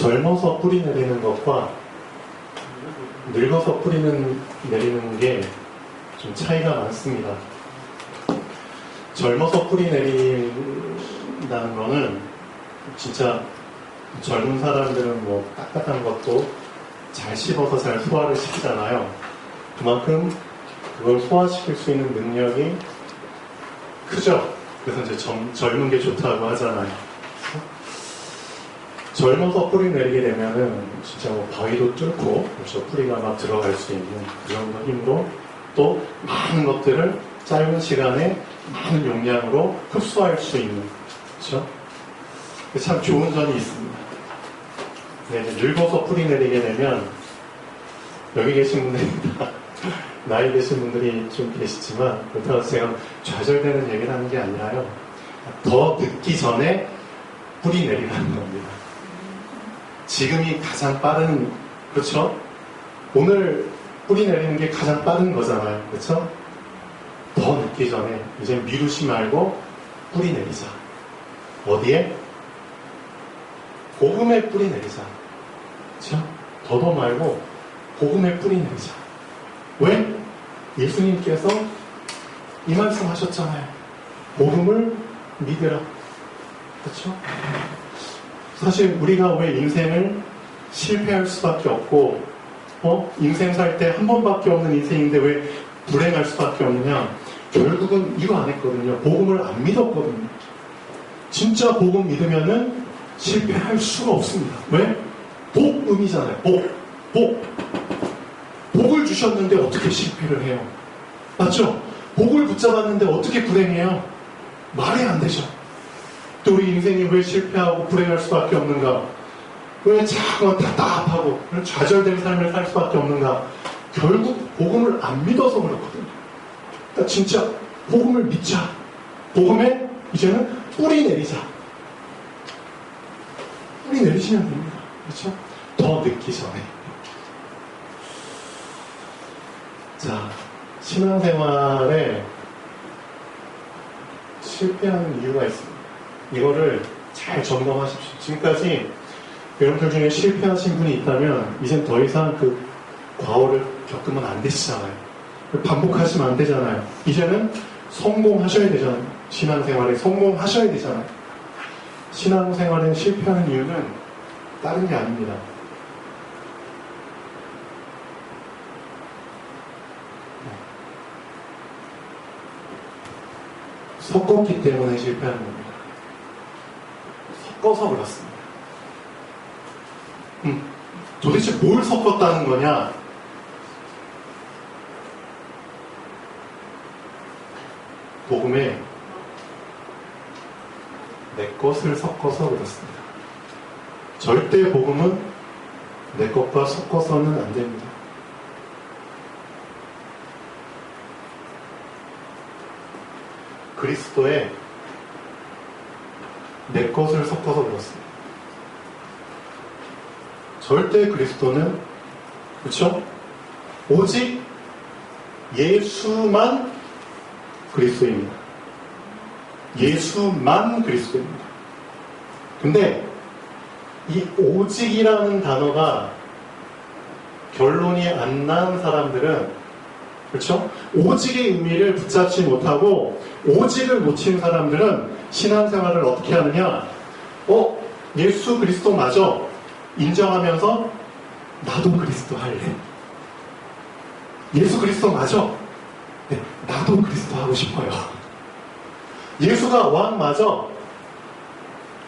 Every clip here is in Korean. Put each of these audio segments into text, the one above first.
젊어서 뿌리 내리는 것과 늙어서 뿌리 내리는 게 좀 차이가 많습니다. 젊어서 뿌리 내린다는 거는 진짜 젊은 사람들은 뭐 딱딱한 것도 잘 씹어서 잘 소화를 시키잖아요. 그만큼 그걸 소화시킬 수 있는 능력이 크죠. 그래서 이제 젊은 게 좋다고 하잖아요. 젊어서 뿌리 내리게 되면은 진짜 뭐 바위도 뚫고 그렇죠. 뿌리가 막 들어갈 수 있는 그 정도 힘으로 또 많은 것들을 짧은 시간에 많은 용량으로 흡수할 수 있는 그렇죠. 참 좋은 점이 있습니다. 네, 이제 늙어서 뿌리 내리게 되면 여기 계신 분들이 나이 드신 분들이 좀 계시지만 그렇다고 제가 좌절되는 얘기를 하는 게 아니라요. 더 늦기 전에 뿌리 내리라는 겁니다. 지금이 가장 빠른, 그렇죠? 오늘 뿌리 내리는 게 가장 빠른 거잖아요. 그렇죠? 더 늦기 전에 이제 미루지 말고 뿌리 내리자. 어디에? 복음에 뿌리 내리자. 그렇죠? 더도 말고 복음에 뿌리 내리자. 왜? 예수님께서 이 말씀 하셨잖아요. 복음을 믿으라. 그렇죠? 사실 우리가 왜 인생을 실패할 수밖에 없고 인생 살 때 한 번밖에 없는 인생인데 왜 불행할 수밖에 없느냐? 결국은 이거 안 했거든요. 복음을 안 믿었거든요. 진짜 복음 믿으면은 실패할 수가 없습니다. 왜? 복음이잖아요. 복을 주셨는데 어떻게 실패를 해요? 맞죠? 복을 붙잡았는데 어떻게 불행해요? 말이 안 되죠. 또 우리 인생이 왜 실패하고 불행할 수밖에 없는가? 왜 자꾸 답답하고 좌절된 삶을 살 수밖에 없는가? 결국 복음을 안 믿어서 그렇거든요. 그러니까 진짜 복음을 믿자. 복음에 이제는 뿌리 내리자. 뿌리 내리시면 됩니다. 그렇죠? 더 늦기 전에. 자, 신앙생활에 실패하는 이유가 있습니다. 이거를 잘 점검하십시오. 지금까지 여러분들 중에 실패하신 분이 있다면 이젠 더 이상 그 과오를 겪으면 안 되시잖아요. 반복하시면 안 되잖아요. 이제는 성공하셔야 되잖아요. 신앙생활에 성공하셔야 되잖아요. 신앙생활에 실패하는 이유는 다른 게 아닙니다. 섞었기 때문에 실패하는 겁니다. 섞어서 그렇습니다. 도대체 뭘 섞었다는 거냐? 복음에 내 것을 섞어서 그렇습니다. 절대 복음은 내 것과 섞어서는 안 됩니다. 그리스도에 내 것을 섞어서 그렇습니다. 절대 그리스도는 그렇죠? 오직 예수만 그리스도입니다. 예수만 그리스도입니다. 근데 이 오직이라는 단어가 결론이 안 난 사람들은 그렇죠? 오직의 의미를 붙잡지 못하고 오직을 놓친 사람들은 신앙생활을 어떻게 하느냐? 예수 그리스도 맞아. 인정하면서 나도 그리스도 할래. 예수 그리스도 맞아. 네, 나도 그리스도 하고 싶어요. 예수가 왕 맞아.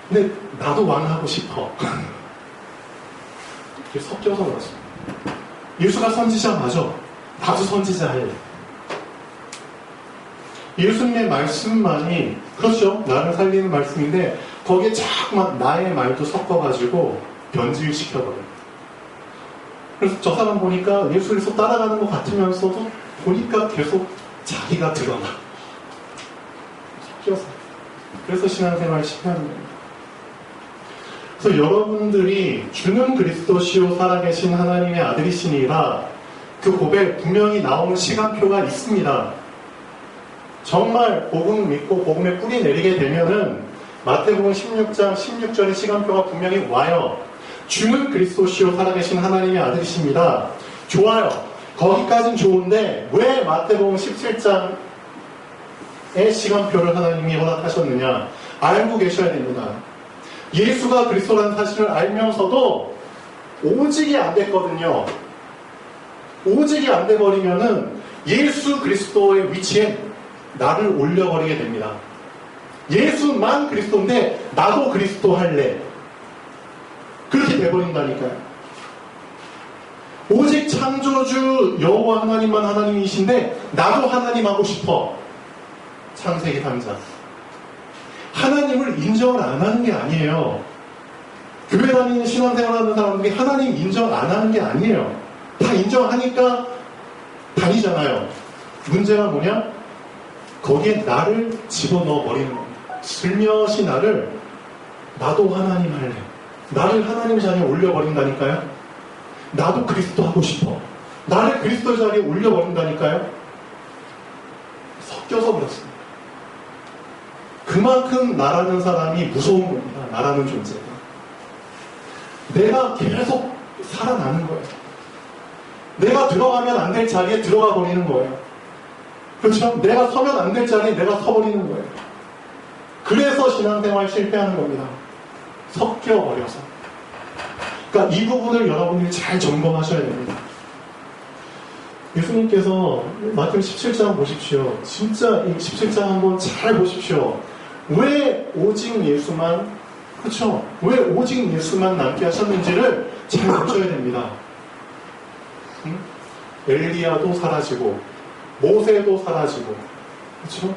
근데 나도 왕 하고 싶어. 이렇게 섞여서 그렇습니다. 예수가 선지자 맞아. 나도 선지자 할래. 예수님의 말씀만이 그렇죠. 나를 살리는 말씀인데 거기에 자꾸만 나의 말도 섞어가지고 변질시켜버려요. 그래서 저 사람 보니까 예수 그리스도 따라가는 것 같으면서도 보니까 계속 자기가 드러나. 섞여서. 그래서 신앙생활 실패하는 겁니다. 그래서 여러분들이 주는 그리스도시요 살아계신 하나님의 아들이시니라 그 고백 분명히 나오는 시간표가 있습니다. 정말 복음을 믿고 복음에 뿌리 내리게 되면은 마태복음 16장 16절의 시간표가 분명히 와요. 주는 그리스도시요 살아계신 하나님의 아들이십니다. 좋아요. 거기까진 좋은데 왜 마태복음 17장의 시간표를 하나님이 허락하셨느냐? 알고 계셔야 됩니다. 예수가 그리스도라는 사실을 알면서도 오직이 안 됐거든요. 오직이 안 돼버리면은 예수 그리스도의 위치에 나를 올려버리게 됩니다. 예수만 그리스도인데 나도 그리스도 할래. 그렇게 돼버린다니까요. 오직 창조주 여호와 하나님만 하나님이신데 나도 하나님 하고 싶어. 창세기 3장. 하나님을 인정을 안 하는 게 아니에요. 교회 다니는 신앙생활하는 사람들이 하나님 인정 안 하는 게 아니에요. 다 인정하니까 다니잖아요. 문제가 뭐냐? 거기에 나를 집어넣어 버리는 겁니다. 슬며시 나도 하나님 할래. 나를 하나님 자리에 올려버린다니까요. 나도 그리스도 하고 싶어. 나를 그리스도 자리에 올려버린다니까요. 섞여서 그렇습니다. 그만큼 나라는 사람이 무서운 겁니다. 나라는 존재가. 내가 계속 살아나는 거예요. 내가 들어가면 안 될 자리에 들어가 버리는 거예요. 그렇죠? 내가 서면 안 될 자리에 내가 서버리는 거예요. 그래서 신앙생활 실패하는 겁니다. 섞여버려서. 그러니까 이 부분을 여러분들이 잘 점검하셔야 됩니다. 예수님께서 마태복음 17장 보십시오. 진짜 이 17장 한번 잘 보십시오. 왜 오직 예수만, 그렇죠? 왜 오직 예수만 남게 하셨는지를 잘 보셔야 됩니다. 엘리야도 사라지고 모세도 사라지고, 그렇죠?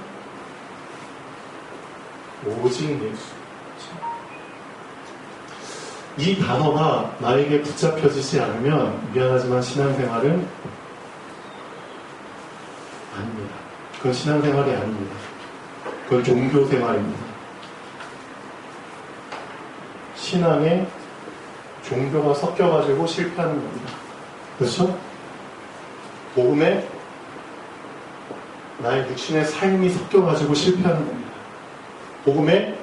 오직 예수. 이 단어가 나에게 붙잡혀지지 않으면 미안하지만 신앙생활은 아닙니다. 그건 신앙생활이 아닙니다. 그건 종교생활입니다. 신앙에 종교가 섞여가지고 실패하는 겁니다. 그렇죠? 복음에 나의 육신의 삶이 섞여가지고 실패하는 겁니다. 복음에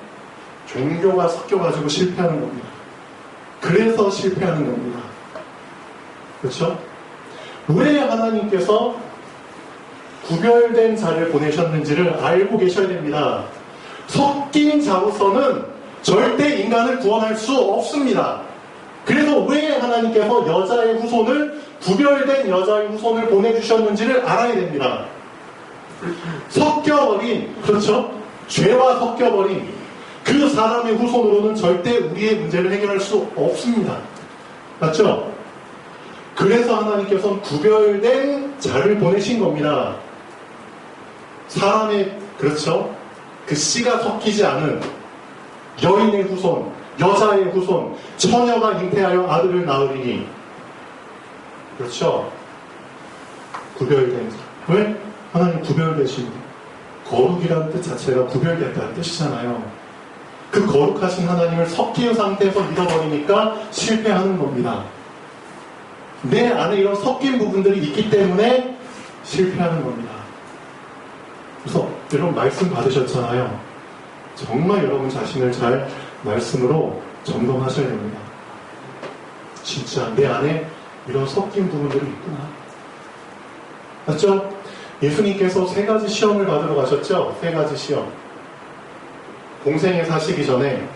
종교가 섞여가지고 실패하는 겁니다. 그래서 실패하는 겁니다. 그렇죠? 왜 하나님께서 구별된 자를 보내셨는지를 알고 계셔야 됩니다. 섞인 자로서는 절대 인간을 구원할 수 없습니다. 그래서 왜 하나님께서 여자의 후손을, 구별된 여자의 후손을 보내주셨는지를 알아야 됩니다. 섞여버린, 그렇죠? 죄와 섞여버린 그 사람의 후손으로는 절대 우리의 문제를 해결할 수 없습니다. 맞죠? 그래서 하나님께서는 구별된 자를 보내신 겁니다. 사람의, 그렇죠? 그 씨가 섞이지 않은 여인의 후손, 여자의 후손, 처녀가 잉태하여 아들을 낳으리니. 그렇죠? 구별된 자. 왜? 하나님 구별되신, 거룩이라는 뜻 자체가 구별됐다는 뜻이잖아요. 그 거룩하신 하나님을 섞인 상태에서 믿어버리니까 실패하는 겁니다. 내 안에 이런 섞인 부분들이 있기 때문에 실패하는 겁니다. 그래서 여러분 말씀 받으셨잖아요. 정말 여러분 자신을 잘 말씀으로 점검하셔야 됩니다. 진짜 내 안에 이런 섞인 부분들이 있구나. 맞죠? 예수님께서 3가지 시험을 받으러 가셨죠? 3가지 시험. 공생에 사시기 전에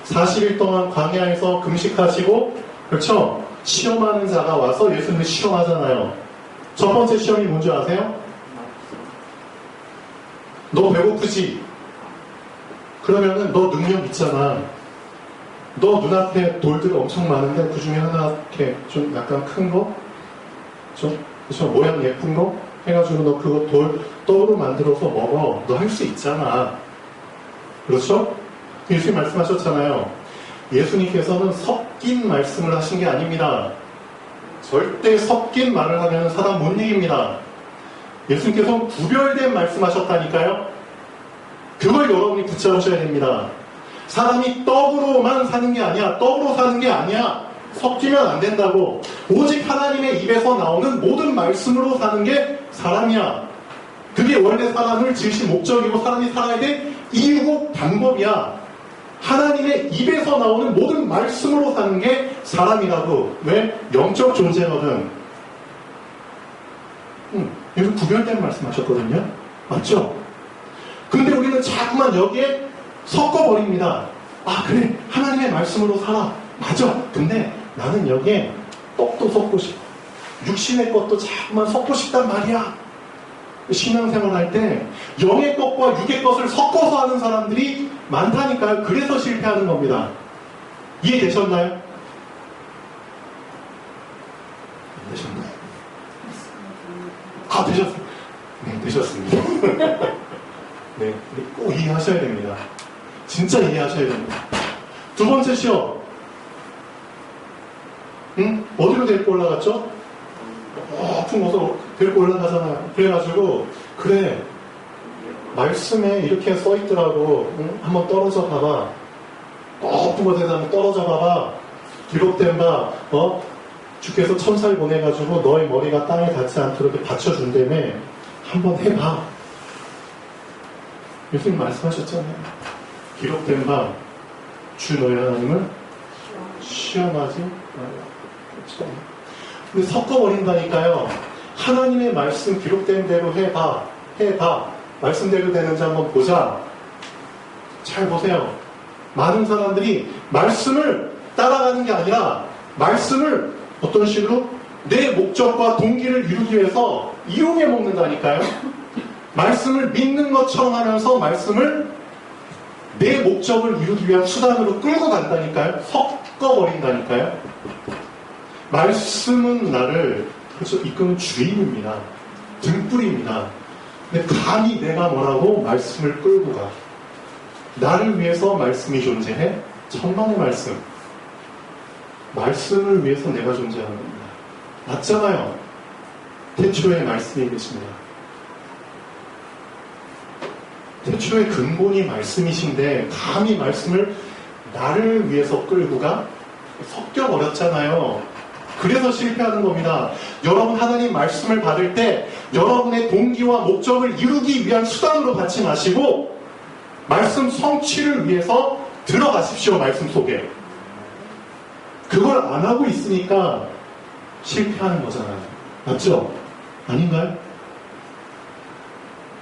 40일 동안 광야에서 금식하시고, 그렇죠? 시험하는 자가 와서 예수님을 시험하잖아요. 첫 번째 시험이 뭔지 아세요? 너 배고프지? 그러면은 너 능력 있잖아. 너 눈앞에 돌들 엄청 많은데 그 중에 하나 이렇게 좀 약간 큰 거? 그렇죠? 모양 예쁜 거? 해가지고 너 그거 돌 떡으로 만들어서 먹어. 너 할 수 있잖아. 그렇죠? 예수님 말씀하셨잖아요. 예수님께서는 섞인 말씀을 하신 게 아닙니다. 절대 섞인 말을 하면 사람 못 이깁니다. 예수님께서는 구별된 말씀하셨다니까요. 그걸 여러분이 붙잡으셔야 됩니다. 사람이 떡으로만 사는 게 아니야. 떡으로 사는 게 아니야. 섞이면 안 된다고. 오직 하나님의 입에서 나오는 모든 말씀으로 사는 게 사람이야. 그게 원래 사람을 지으신 목적이고 사람이 살아야 될 이유고 방법이야. 하나님의 입에서 나오는 모든 말씀으로 사는 게 사람이라고. 왜? 영적 존재거든. 여기 구별된 말씀하셨거든요. 맞죠? 근데 우리는 자꾸만 여기에 섞어버립니다. 아, 그래, 하나님의 말씀으로 살아. 맞아. 근데 나는 여기에 떡도 섞고 싶어. 육신의 것도 자꾸만 섞고 싶단 말이야. 신앙생활 할 때 영의 것과 육의 것을 섞어서 하는 사람들이 많다니까요. 그래서 실패하는 겁니다. 이해되셨나요? 안 되셨나요? 아, 되셨습니다. 네, 되셨습니다. 네, 꼭 이해하셔야 됩니다. 진짜 이해하셔야 됩니다. 두 번째 시험. 어디로 데리고 올라갔죠? 높은 곳으로 데리고 올라가잖아요. 그래가지고, 그래, 말씀에 이렇게 써있더라고. 한번 떨어져 봐봐. 높은 곳에서 한번 떨어져 봐봐. 기록된 바, 주께서 천사를 보내가지고 너의 머리가 땅에 닿지 않도록 이렇게 받쳐준다며. 한번 해봐. 예수님 말씀하셨잖아요. 기록된 바, 주 너희 하나님을 시험하지 말라. 그렇죠? 근데 섞어버린다니까요. 하나님의 말씀 기록된 대로 해봐. 말씀대로 되는지 한번 보자. 잘 보세요. 많은 사람들이 말씀을 따라가는 게 아니라 말씀을 어떤 식으로 내 목적과 동기를 이루기 위해서 이용해 먹는다니까요. 말씀을 믿는 것처럼 하면서 말씀을 내 목적을 이루기 위한 수단으로 끌고 간다니까요. 섞어버린다니까요. 말씀은 나를 그래서 이끄는 주인입니다. 등불입니다. 근데 감히 내가 뭐라고 말씀을 끌고 가. 나를 위해서 말씀이 존재해? 천만의 말씀. 말씀을 위해서 내가 존재하는 겁니다. 맞잖아요. 태초에 말씀이 계십니다. 태초의 근본이 말씀이신데 감히 말씀을 나를 위해서 끌고 가? 섞여버렸잖아요. 그래서 실패하는 겁니다. 여러분 하나님 말씀을 받을 때 여러분의 동기와 목적을 이루기 위한 수단으로 받지 마시고 말씀 성취를 위해서 들어가십시오. 말씀 속에. 그걸 안 하고 있으니까 실패하는 거잖아요. 맞죠? 아닌가요?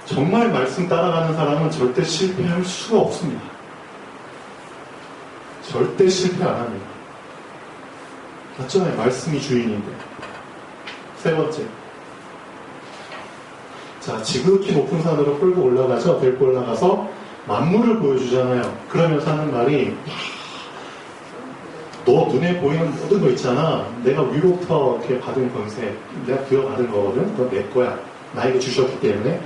정말 말씀 따라가는 사람은 절대 실패할 수가 없습니다. 절대 실패 안 합니다. 맞잖아요. 말씀이 주인인데. 세 번째. 자, 지극히 높은 산으로 끌고 올라가서, 데리고 올라가서 만물을 보여주잖아요. 그러면서 하는 말이, 너 눈에 보이는 모든 거 있잖아. 내가 위로부터 이렇게 받은 권세, 내가 부여받은 거거든. 그건 내 거야. 나에게 주셨기 때문에.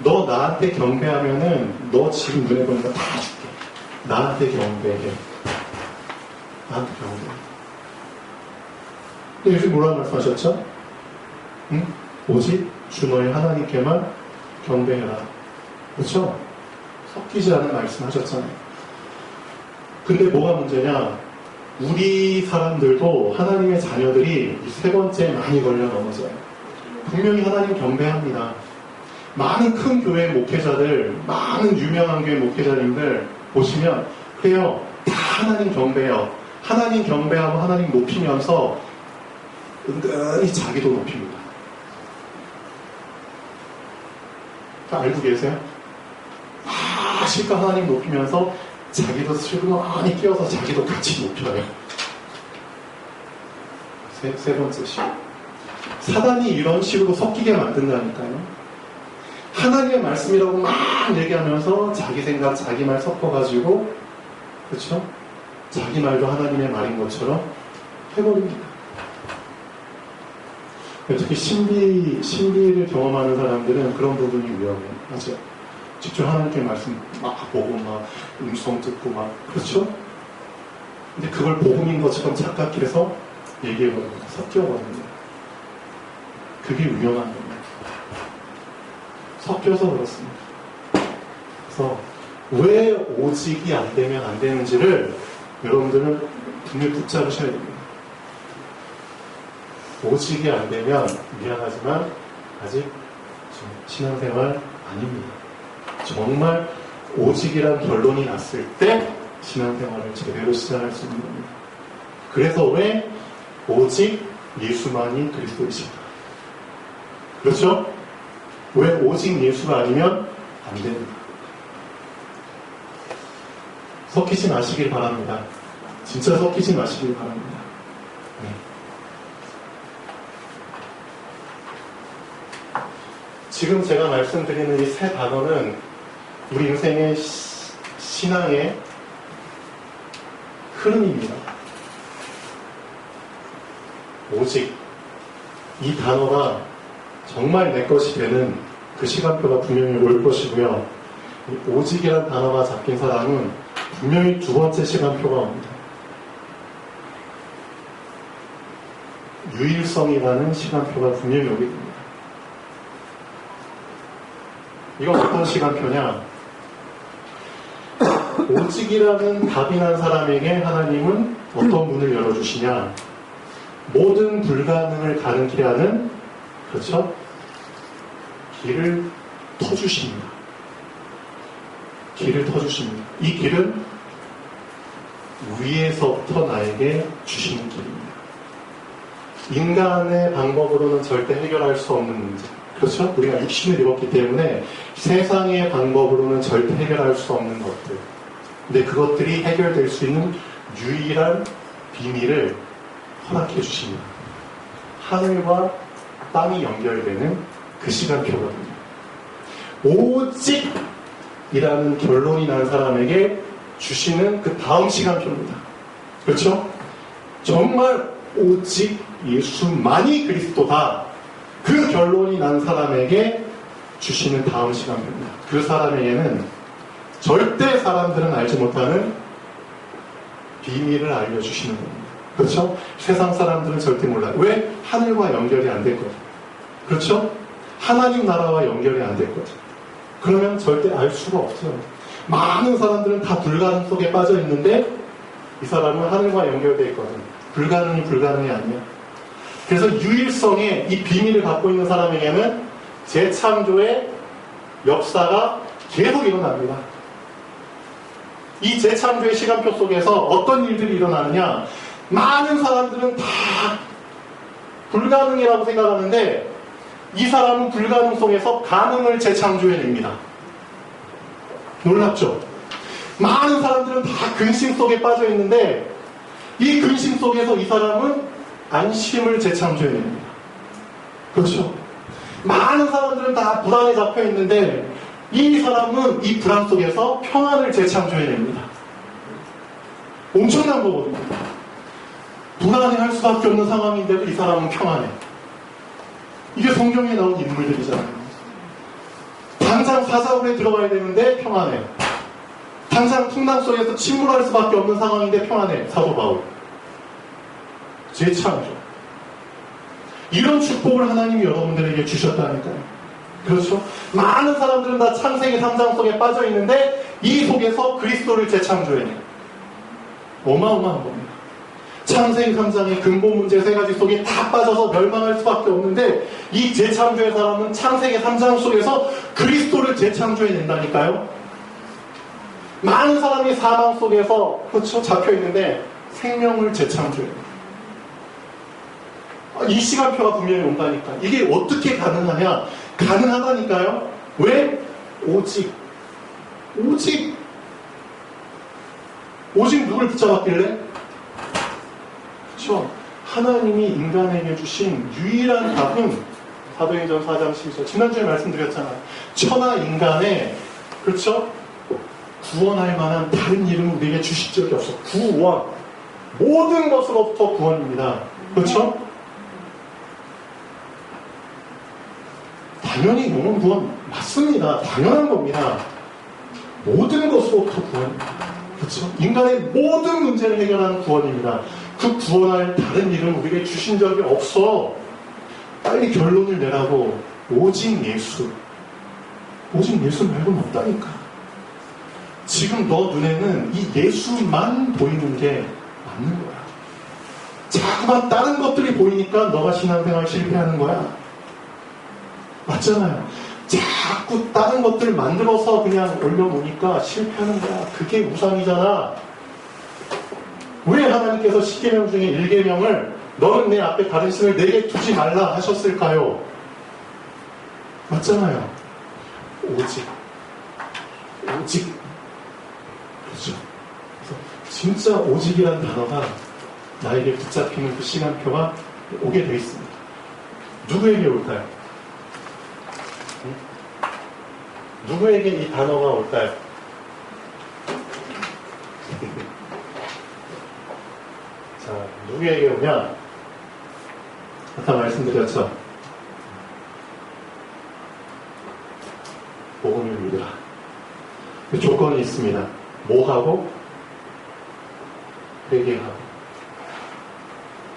너 나한테 경배하면은, 너 지금 눈에 보이는 거 다 줄게. 나한테 경배해. 나한테 경배해. 근데 요즘 뭐라고 말씀하셨죠? 오직 주 너의 하나님께만 경배해라. 그렇죠? 섞이지 않은 말씀 하셨잖아요. 근데 뭐가 문제냐? 우리 사람들도 하나님의 자녀들이 이 세 번째 많이 걸려 넘어져요. 분명히 하나님 경배합니다. 많은 큰 교회 목회자들, 많은 유명한 교회 목회자님들 보시면 그래요. 다 하나님 경배해요. 하나님 경배하고 하나님 높이면서 은근히 자기도 높입니다. 다 알고 계세요? 실컷 하나님 높이면서 자기도 슬그머니 끼어서 자기도 같이 높여요. 세 번째 시. 사단이 이런 식으로 섞이게 만든다니까요. 하나님의 말씀이라고 막 얘기하면서 자기 생각, 자기 말 섞어가지고, 그렇죠? 자기 말도 하나님의 말인 것처럼 해버립니다. 특히 신비를 경험하는 사람들은 그런 부분이 위험해요. 맞아요. 직접 하나님께 말씀 막 보고 막 음성 듣고 막 그렇죠? 근데 그걸 복음인 것처럼 착각해서 얘기해버립니다. 섞여버립니다. 그게 위험한 겁니다. 섞여서 그렇습니다. 그래서 왜 오직이 안 되면 안 되는지를 여러분들은 분명히 붙잡으셔야 됩니다. 오직이 안 되면 미안하지만 아직 신앙생활 아닙니다. 정말 오직이란 결론이 났을 때 신앙생활을 제대로 시작할 수 있는 겁니다. 그래서 왜 오직 예수만이 그리스도이신가? 그렇죠? 왜 오직 예수가 아니면 안 됩니다. 섞이지 마시길 바랍니다. 진짜 섞이지 마시길 바랍니다. 네. 지금 제가 말씀드리는 이 세 단어는 우리 인생의 신앙의 흐름입니다. 오직 이 단어가 정말 내 것이 되는 그 시간표가 분명히 올 것이고요. 이 오직이라는 단어가 잡힌 사람은 분명히 두 번째 시간표가 옵니다. 유일성이라는 시간표가 분명히 오게 됩니다. 이건 어떤 시간표냐? 오직이라는 답이 난 사람에게 하나님은 어떤 문을 열어주시냐? 모든 불가능을 가능케 하는, 그렇죠? 길을 터주십니다. 길을 터주십니다. 이 길은 위에서부터 나에게 주시는 길입니다. 인간의 방법으로는 절대 해결할 수 없는 문제. 그렇죠? 우리가 육신을 입었기 때문에 세상의 방법으로는 절대 해결할 수 없는 것들. 근데 그것들이 해결될 수 있는 유일한 비밀을 허락해 주십니다. 하늘과 땅이 연결되는 그 시간표거든요. 오직이라는 결론이 난 사람에게 주시는 그 다음 시간표입니다. 그렇죠? 정말 오직 예수만이 그리스도다. 그 결론이 난 사람에게 주시는 다음 시간표입니다. 그 사람에게는 절대 사람들은 알지 못하는 비밀을 알려주시는 겁니다. 그렇죠? 세상 사람들은 절대 몰라요. 왜? 하늘과 연결이 안 됐거든. 그렇죠? 하나님 나라와 연결이 안 됐거든. 그러면 절대 알 수가 없어요. 많은 사람들은 다 불가능 속에 빠져 있는데 이 사람은 하늘과 연결되어 있거든. 불가능이 불가능이 아니야. 그래서 유일성의 이 비밀을 갖고 있는 사람에게는 재창조의 역사가 계속 일어납니다. 이 재창조의 시간표 속에서 어떤 일들이 일어나느냐? 많은 사람들은 다 불가능이라고 생각하는데 이 사람은 불가능 속에서 가능을 재창조해냅니다. 놀랍죠? 많은 사람들은 다 근심 속에 빠져 있는데 이 근심 속에서 이 사람은 안심을 재창조해냅니다. 그렇죠? 많은 사람들은 다 불안에 잡혀 있는데 이 사람은 이 불안 속에서 평안을 재창조해냅니다. 엄청난 거거든요. 불안해할 수밖에 없는 상황인데도 이 사람은 평안해. 이게 성경에 나온 인물들이잖아요. 당장 사자굴에 들어가야 되는데 평안해. 당장 풍랑 속에서 침몰할 수밖에 없는 상황인데 평안해. 사도 바울. 재창조. 이런 축복을 하나님이 여러분들에게 주셨다니까요. 그렇죠? 많은 사람들은 다 창세기 3장 속에 빠져 있는데 이 속에서 그리스도를 재창조해내. 어마어마한 겁니다. 창세기 3장의 근본 문제 세 가지 속에 다 빠져서 멸망할 수밖에 없는데 이 재창조의 사람은 창세기 3장 속에서 그리스도를 재창조해낸다니까요. 많은 사람이 사망 속에서 그렇죠? 잡혀있는데 생명을 재창조해요. 이 시간표가 분명히 온다니까. 이게 어떻게 가능하냐? 가능하다니까요. 왜? 오직 누굴 붙잡았길래? 그렇죠? 하나님이 인간에게 주신 유일한 답은 사도행전 4장 12절 지난주에 말씀드렸잖아요. 천하 인간에 그렇죠? 구원할 만한 다른 이름을 우리에게 주실 적이 없어. 구원. 모든 것으로부터 구원입니다. 그렇죠? 당연히 용은 구원 맞습니다. 당연한 겁니다. 모든 것으로부터 구원입니다. 그렇죠? 인간의 모든 문제를 해결하는 구원입니다. 그 구원할 다른 이름 우리에게 주신 적이 없어. 빨리 결론을 내라고. 오직 예수 말고는 없다니까. 지금 너 눈에는 이 예수만 보이는 게 맞는 거야. 자꾸만 다른 것들이 보이니까 너가 신앙생활 실패하는 거야. 맞잖아요. 자꾸 다른 것들 만들어서 그냥 올려놓으니까 실패하는 거야. 그게 우상이잖아. 왜 하나님께서 10계명 중에 1계명을 너는 내 앞에 다른 신을 내게 두지 말라 하셨을까요? 맞잖아요. 오직. 그렇죠. 그래서 진짜 오직이란 단어가 나에게 붙잡히는 그 시간표가 오게 되어 있습니다. 누구에게 올까요? 누구에게 이 단어가 올까요? 자, 누구에게 오냐? 아까 말씀드렸죠. 복음을 믿으라. 그 조건이 있습니다. 뭐하고?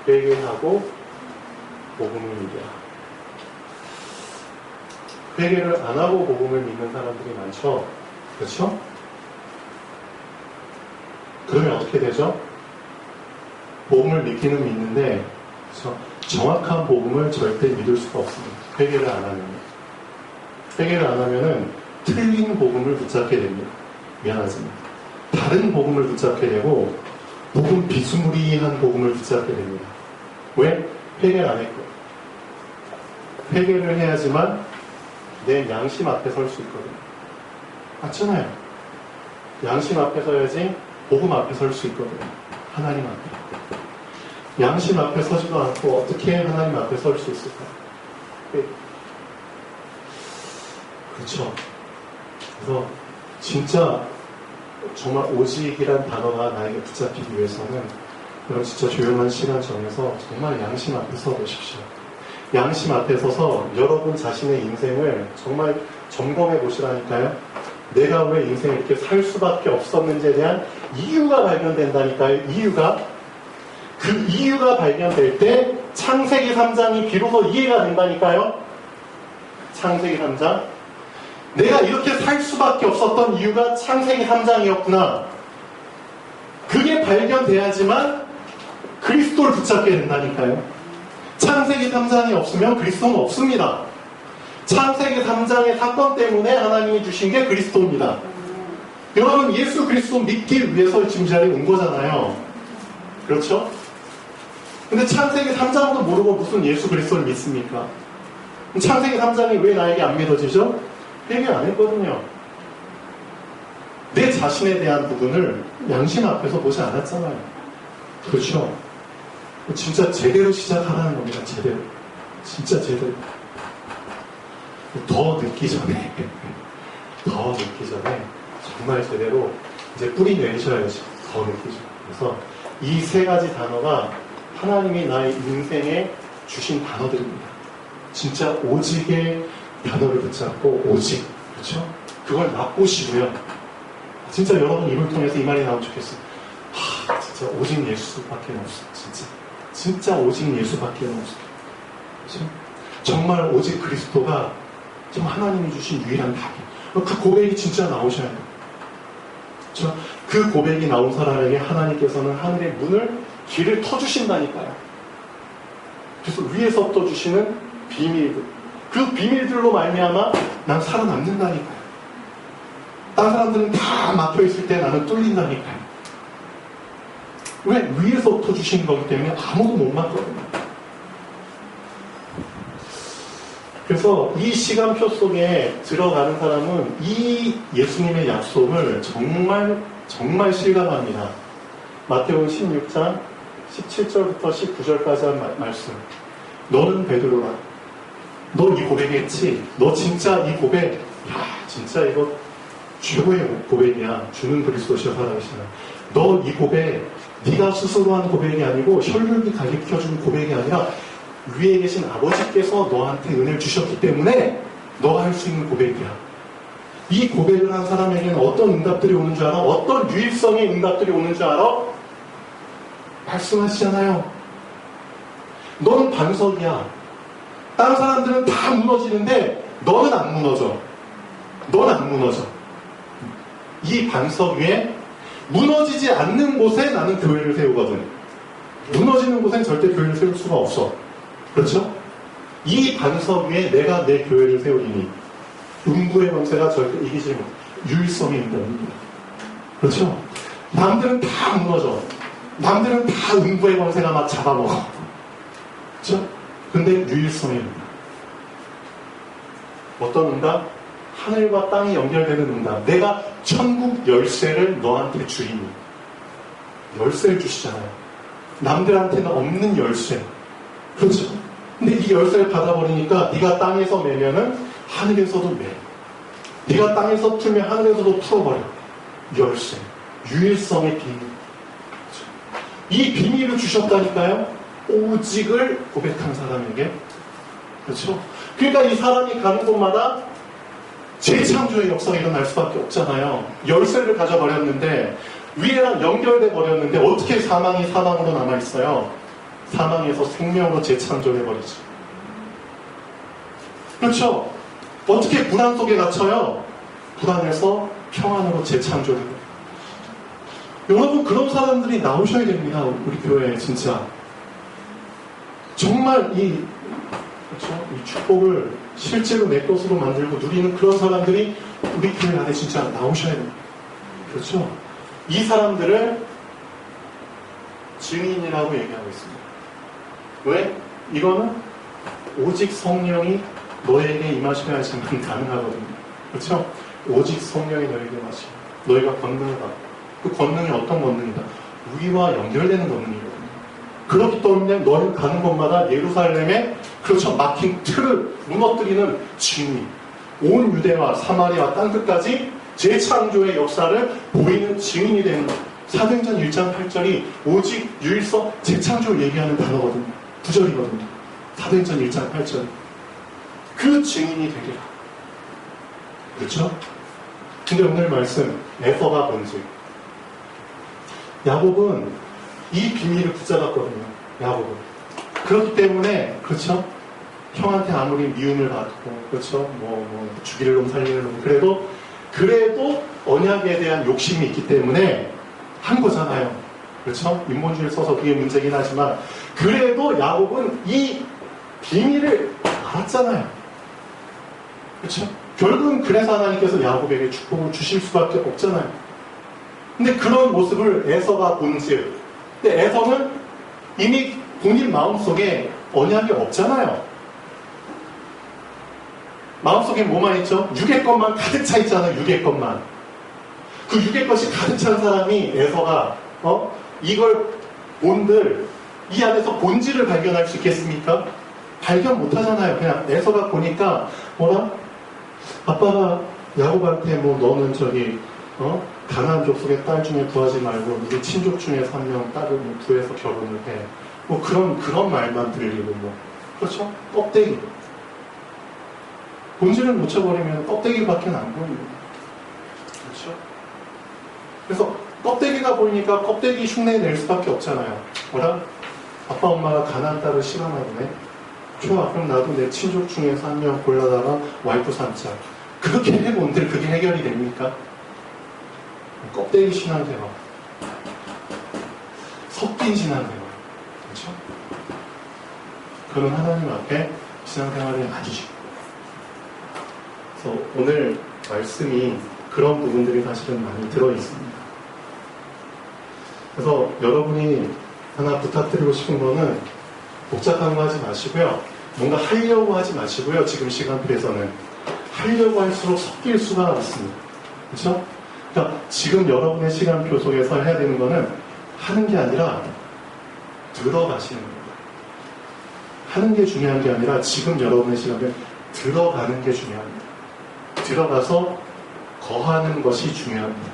회개하고 복음을 믿으라. 회개를 안 하고 복음을 믿는 사람들이 많죠? 그렇죠? 그러면 어떻게 되죠? 복음을 믿기는 믿는데, 그렇죠? 정확한 복음을 절대 믿을 수가 없습니다. 회개를 안 하면. 회개를 안 하면은 틀린 복음을 붙잡게 됩니다. 미안하지만. 다른 복음을 붙잡게 되고, 복음 비스무리한 복음을 붙잡게 됩니다. 왜? 회개를 안 했고. 회개를 해야지만 내 양심 앞에 설 수 있거든요. 맞잖아요. 양심 앞에 서야지 복음 앞에 설 수 있거든요. 하나님 앞에. 양심 앞에 서지도 않고 어떻게 하나님 앞에 설 수 있을까요? 그렇죠. 그래서 진짜 정말 오직이란 단어가 나에게 붙잡히기 위해서는 그럼 진짜 조용한 시간 정해서 정말 양심 앞에 서 보십시오. 양심 앞에 서서 여러분 자신의 인생을 정말 점검해 보시라니까요. 내가 왜 인생을 이렇게 살 수밖에 없었는지에 대한 이유가 발견된다니까요. 그 이유가 발견될 때 창세기 3장이 비로소 이해가 된다니까요. 창세기 3장. 내가 이렇게 살 수밖에 없었던 이유가 창세기 3장이었구나. 그게 발견돼야지만 그리스도를 붙잡게 된다니까요. 창세기 3장이 없으면 그리스도는 없습니다. 창세기 3장의 사건 때문에 하나님이 주신 게 그리스도입니다. 여러분, 예수 그리스도 믿기 위해서 지금 이 자리에 온 거잖아요. 그렇죠? 근데 창세기 3장도 모르고 무슨 예수 그리스도를 믿습니까? 창세기 3장이 왜 나에게 안 믿어지죠? 회개 안 했거든요. 내 자신에 대한 부분을 양심 앞에서 보지 않았잖아요. 그렇죠? 진짜 제대로 시작하라는 겁니다. 제대로. 진짜 제대로. 더 늦기 전에 정말 제대로 이제 뿌리 내리셔야지. 더 늦기 전에. 그래서 이 세 가지 단어가 하나님이 나의 인생에 주신 단어들입니다. 진짜 오직의 단어를 붙잡고 오직. 그렇죠? 그걸 맛보시고요. 진짜 여러분 입을 통해서 이 말이 나오면 좋겠어요. 진짜 오직 예수밖에 없어. 진짜 오직 예수밖에 없어. 그렇죠? 정말 오직 그리스도가 정말 하나님이 주신 유일한 답이. 그 고백이 진짜 나오셔야 돼요. 그렇죠? 그 고백이 나온 사람에게 하나님께서는 하늘의 문을 길을 터주신다니까요. 그래서 위에서부터 주시는 비밀들. 그 비밀들로 말미암아 난 살아남는다니까요. 다른 사람들은 다 막혀있을 때 나는 뚫린다니까요. 왜? 위에서부터 주신 거기 때문에 아무도 못 막거든요. 그래서 이 시간표 속에 들어가는 사람은 이 예수님의 약속을 정말 실감합니다. 마태복음 16장 17절부터 19절까지 한 말씀. 너는 베드로라. 너 이 고백했지? 너 진짜 이 고백, 진짜 이거 최고의 고백이야. 주는 그리스도시여 살아계시나. 너 이 고백, 네가 스스로 한 고백이 아니고 혈육이 가르쳐준 고백이 아니라 위에 계신 아버지께서 너한테 은혜를 주셨기 때문에 너가 할 수 있는 고백이야. 이 고백을 한 사람에게는 어떤 응답들이 오는 줄 알아? 어떤 유일성의 응답들이 오는 줄 알아? 말씀하시잖아요. 너는 반석이야. 다른 사람들은 다 무너지는데 너는 안 무너져. 너는 안 무너져. 이 반석 위에 무너지지 않는 곳에 나는 교회를 세우거든. 무너지는 곳엔 절대 교회를 세울 수가 없어. 그렇죠? 이 반석 위에 내가 내 교회를 세우리니 음부의 권세가 절대 이기지 못해. 유일성의 인간입니다. 그렇죠? 남들은 다 무너져. 남들은 다 음부의 권세가 막 잡아먹어. 그렇죠? 근데 유일성의 응답. 어떤 응답? 하늘과 땅이 연결되는 응답. 내가 천국 열쇠를 너한테 주이니. 열쇠를 주시잖아요. 남들한테는 없는 열쇠. 그렇죠? 근데 이 열쇠를 받아버리니까 네가 땅에서 매면은 하늘에서도 매. 네가 땅에서 풀면 하늘에서도 풀어버려. 열쇠. 유일성의 비밀. 그렇죠? 이 비밀을 주셨다니까요. 오직을 고백한 사람에게. 그렇죠? 그러니까 이 사람이 가는 곳마다 재창조의 역사가 일어날 수밖에 없잖아요. 열쇠를 가져버렸는데 위에랑 연결돼 버렸는데 어떻게 사망이 사망으로 남아있어요? 사망에서 생명으로 재창조해버리지. 그렇죠? 어떻게 불안 속에 갇혀요? 불안에서 평안으로 재창조해버려요. 여러분, 그런 사람들이 나오셔야 됩니다. 우리 교회에 진짜. 정말 그렇죠? 이 축복을 실제로 내 것으로 만들고 누리는 그런 사람들이 우리 교회 안에 진짜 나오셔야 됩니다. 그렇죠? 이 사람들을 증인이라고 얘기하고 있습니다. 왜? 이거는 오직 성령이 너에게 임하셔야지만 가능하거든요. 그렇죠? 오직 성령이 너에게 임하시고 너희가 권능을 받고 그 권능이 어떤 권능이다? 우리와 연결되는 권능이거든요. 그렇기 때문에 너는 가는 곳마다 예루살렘에 그렇죠 막힌 틀을 무너뜨리는 증인, 온 유대와 사마리아 땅끝까지 재창조의 역사를 보이는 증인이 되는 거예요. 사도행전 1장 8절이 오직 유일성 재창조 얘기하는 단어거든요. 구절이거든요. 사도행전 1장 8절. 그 증인이 되리라. 그렇죠? 근데 오늘 말씀 에서가 본즉 야곱은 이 비밀을 붙잡았거든요. 야곱은. 그렇기 때문에 그렇죠? 형한테 아무리 미움을 받고 그렇죠? 죽이를 놈 살리는 놈 그래도 언약에 대한 욕심이 있기 때문에 한 거잖아요. 그렇죠? 인본주의를 써서 그게 문제긴 하지만 그래도 야곱은 이 비밀을 알았잖아요. 그렇죠? 결국은 그래서 하나님께서 야곱에게 축복을 주실 수밖에 없잖아요. 근데 그런 모습을 에서가 본즉, 근데 에서는 이미 본인 마음속에 언약이 없잖아요. 마음속에 뭐만 있죠? 육의 것만 가득 차 있잖아요. 육의 것만. 그 육의 것이 가득 찬 사람이 에서가 이걸 본들 이 안에서 본질을 발견할 수 있겠습니까? 발견 못하잖아요. 그냥 에서가 보니까 뭐라? 아빠가 야곱한테 너는 가나안 족속의 딸 중에 구하지 말고 우리 친족 중에서 한 명 딸을 구해서 결혼을 해. 그런 말만 들리고 그렇죠? 껍데기. 본질을 놓쳐버리면 껍데기밖에 안 보이는 거예요. 그렇죠? 그래서 껍데기가 보이니까 껍데기 흉내 낼 수밖에 없잖아요. 뭐라? 아빠 엄마가 가나안 딸을 싫어하나 보네. 좋아, 그럼 나도 내 친족 중에서 한 명 골라다가 와이프 삼자. 그렇게 해본들 그게 해결이 됩니까? 껍데기 신앙생활, 섞인 신앙생활, 그렇죠? 그런 하나님 앞에 신앙생활을 아니시고. 그래서 오늘 말씀이 그런 부분들이 사실은 많이 들어있습니다. 그래서 여러분이 하나 부탁드리고 싶은 거는 복잡한 거 하지 마시고요. 뭔가 하려고 하지 마시고요. 지금 시간표에서는 하려고 할수록 섞일 수가 있습니다. 그렇죠? 그러니까 지금 여러분의 시간표 속에서 해야 되는 거는 하는 게 아니라 들어가시는 겁니다. 하는 게 중요한 게 아니라 지금 여러분의 시간표에 들어가는 게 중요합니다. 들어가서 거하는 것이 중요합니다.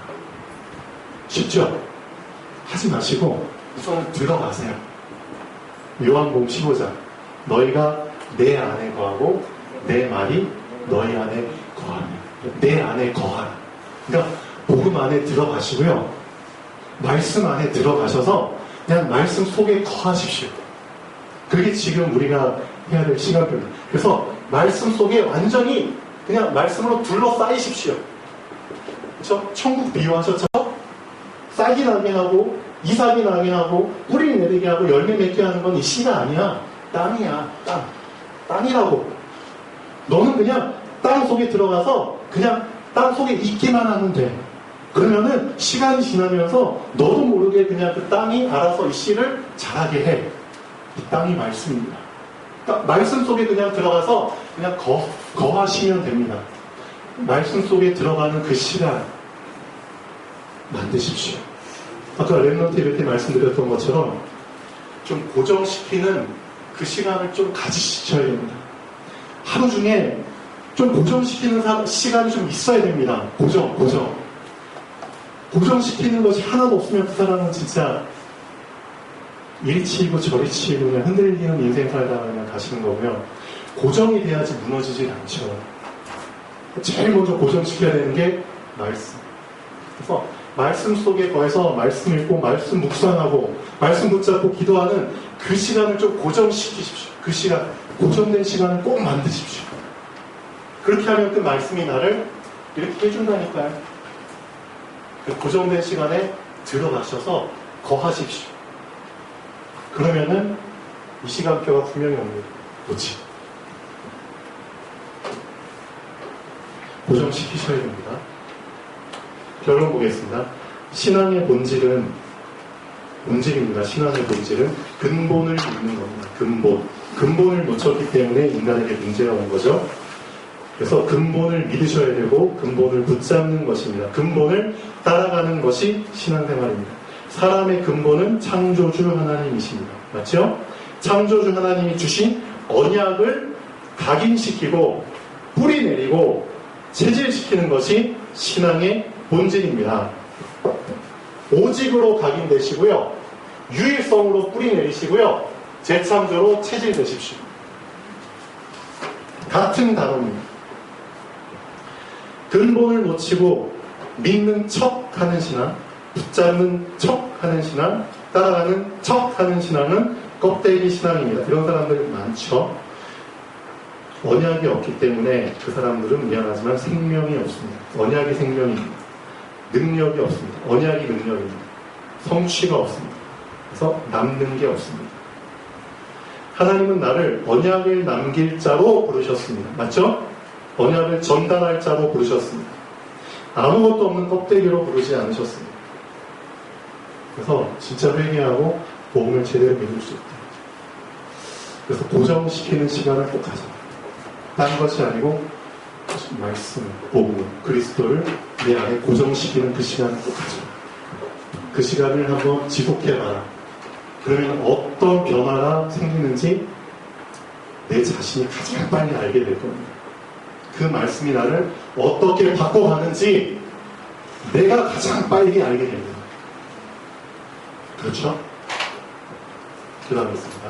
쉽죠? 하지 마시고 우선 들어가세요. 요한복음 15장 너희가 내 안에 거하고 내 말이 너희 안에 거하라. 내 안에 거하라. 그러니까 복음 안에 들어가시고요. 말씀 안에 들어가셔서 그냥 말씀 속에 거하십시오. 그게 지금 우리가 해야 될 시간표입니다. 그래서 말씀 속에 완전히 그냥 말씀으로 둘러싸이십시오. 그렇죠? 천국 비유하셨죠? 싹이 나게 하고 이삭이 나게 하고 뿌리 내리게 하고 열매 맺게 하는 건 이 씨가 아니야. 땅이야. 땅이라고. 너는 그냥 땅 속에 들어가서 그냥 땅 속에 있기만 하면 돼. 그러면은 시간이 지나면서 너도 모르게 그냥 그 땅이 알아서 이 씨를 자라게 해. 이 땅이 말씀입니다. 그러니까 말씀 속에 그냥 들어가서 그냥 거하시면 됩니다. 말씀 속에 들어가는 그 시간 만드십시오. 아까 랩런트 이렇게 말씀드렸던 것처럼 좀 고정시키는 그 시간을 좀 가지셔야 됩니다. 하루 중에 좀 고정시키는 시간이 좀 있어야 됩니다. 고정시키는 것이 하나도 없으면 그 사람은 진짜 이리 치이고 저리 치이고 그냥 흔들리는 인생 살다가 그냥 가시는 거고요. 고정이 돼야지 무너지질 않죠. 제일 먼저 고정시켜야 되는 게 말씀. 그래서 말씀 속에 거해서 말씀 읽고 말씀 묵상하고 말씀 붙잡고 기도하는 그 시간을 좀 고정시키십시오. 그 시간, 고정된 시간을 꼭 만드십시오. 그렇게 하면 그 말씀이 나를 이렇게 해준다니까요. 그 고정된 시간에 들어가셔서 거하십시오. 그러면은 이 시간표가 분명히 옵니다. 그렇지. 고정시키셔야 됩니다. 결론 보겠습니다. 신앙의 본질입니다. 신앙의 본질은 근본을 믿는 겁니다. 근본을 놓쳤기 때문에 인간에게 문제가 온 거죠. 그래서 근본을 믿으셔야 되고 근본을 붙잡는 것입니다. 근본을 따라가는 것이 신앙생활입니다. 사람의 근본은 창조주 하나님이십니다. 맞죠? 창조주 하나님이 주신 언약을 각인시키고 뿌리내리고 체질시키는 것이 신앙의 본질입니다. 오직으로 각인되시고요. 유일성으로 뿌리내리시고요. 재창조로 체질되십시오. 같은 단어입니다. 근본을 놓치고 믿는 척 하는 신앙, 붙잡는 척 하는 신앙, 따라가는 척 하는 신앙은 껍데기 신앙입니다. 이런 사람들 많죠. 언약이 없기 때문에 그 사람들은 미안하지만 생명이 없습니다. 언약이 생명입니다. 능력이 없습니다. 언약이 능력입니다. 성취가 없습니다. 그래서 남는 게 없습니다. 하나님은 나를 언약을 남길 자로 부르셨습니다. 맞죠? 언약을 전달할 자로 부르셨습니다. 아무것도 없는 껍데기로 부르지 않으셨습니다. 그래서 진짜 회개하고 복음을 제대로 믿을 수 있다. 그래서 고정시키는 시간을 꼭 가져. 딴 것이 아니고 말씀, 복음, 그리스도를 내 안에 고정시키는 그 시간을 꼭 가져. 그 시간을 한번 지속해봐라. 그러면 어떤 변화가 생기는지 내 자신이 가장 빨리 알게 될 겁니다. 그 말씀이 나를 어떻게 바꿔가는지 내가 가장 빨리 알게 됩니다. 그렇죠? 기도하겠습니다.